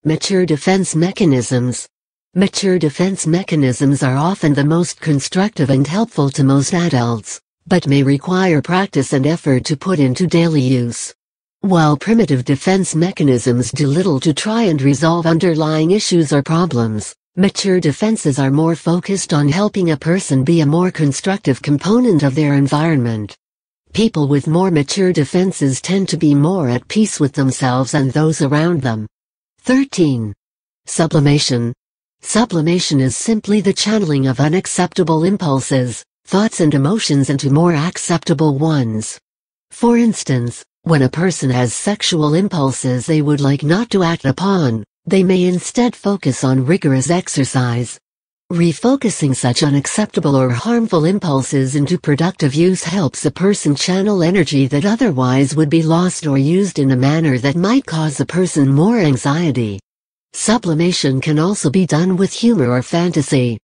Mature defense mechanisms. Mature defense mechanisms are often the most constructive and helpful to most adults, but may require practice and effort to put into daily use. While primitive defense mechanisms do little to try and resolve underlying issues or problems, mature defenses are more focused on helping a person be a more constructive component of their environment. People with more mature defenses tend to be more at peace with themselves and those around them. 13. Sublimation. Sublimation is simply the channeling of unacceptable impulses, thoughts and emotions into more acceptable ones. For instance, when a person has sexual impulses they would like not to act upon, they may instead focus on rigorous exercise. Refocusing such unacceptable or harmful impulses into productive use helps a person channel energy that otherwise would be lost or used in a manner that might cause a person more anxiety. Sublimation can also be done with humor or fantasy.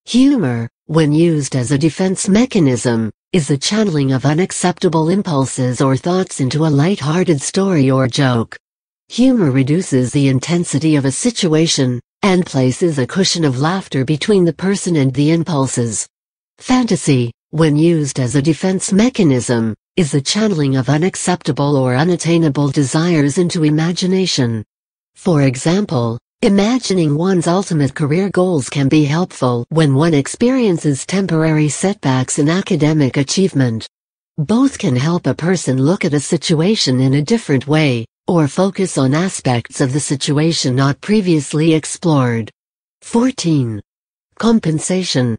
Humor, when used as a defense mechanism, is the channeling of unacceptable impulses or thoughts into a light-hearted story or joke. Humor reduces the intensity of a situation, and places a cushion of laughter between the person and the impulses. Fantasy, when used as a defense mechanism, is the channeling of unacceptable or unattainable desires into imagination. For example, imagining one's ultimate career goals can be helpful when one experiences temporary setbacks in academic achievement. Both can help a person look at a situation in a different way, or focus on aspects of the situation not previously explored. 14. Compensation.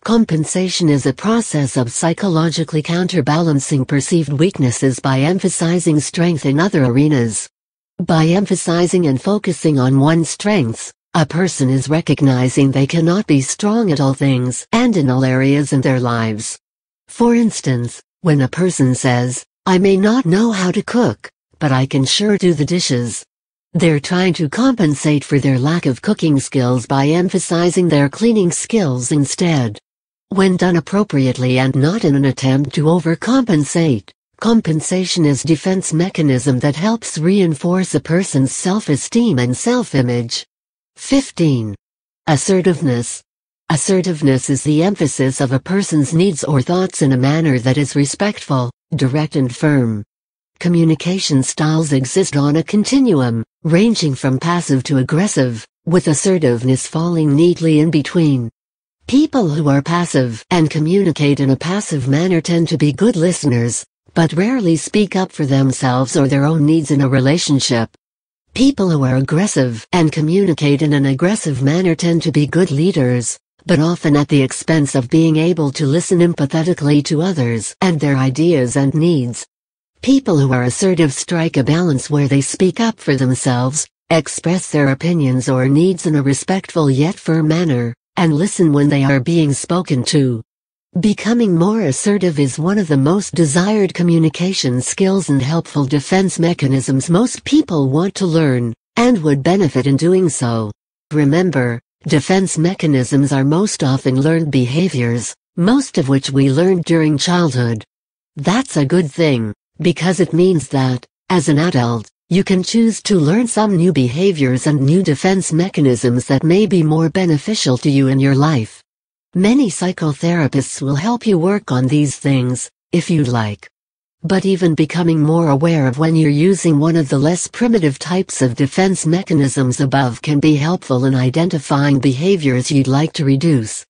Compensation is a process of psychologically counterbalancing perceived weaknesses by emphasizing strength in other arenas. By emphasizing and focusing on one's strengths, a person is recognizing they cannot be strong at all things and in all areas in their lives. For instance, when a person says, "I may not know how to cook, but I can sure do the dishes," they're trying to compensate for their lack of cooking skills by emphasizing their cleaning skills instead. When done appropriately and not in an attempt to overcompensate, compensation is a defense mechanism that helps reinforce a person's self-esteem and self-image. 15. Assertiveness. Assertiveness is the emphasis of a person's needs or thoughts in a manner that is respectful, direct and firm. Communication styles exist on a continuum, ranging from passive to aggressive, with assertiveness falling neatly in between. People who are passive and communicate in a passive manner tend to be good listeners, but rarely speak up for themselves or their own needs in a relationship. People who are aggressive and communicate in an aggressive manner tend to be good leaders, but often at the expense of being able to listen empathetically to others and their ideas and needs. People who are assertive strike a balance where they speak up for themselves, express their opinions or needs in a respectful yet firm manner, and listen when they are being spoken to. Becoming more assertive is one of the most desired communication skills and helpful defense mechanisms most people want to learn, and would benefit in doing so. Remember, defense mechanisms are most often learned behaviors, most of which we learned during childhood. That's a good thing, because it means that, as an adult, you can choose to learn some new behaviors and new defense mechanisms that may be more beneficial to you in your life. Many psychotherapists will help you work on these things, if you'd like. But even becoming more aware of when you're using one of the less primitive types of defense mechanisms above can be helpful in identifying behaviors you'd like to reduce.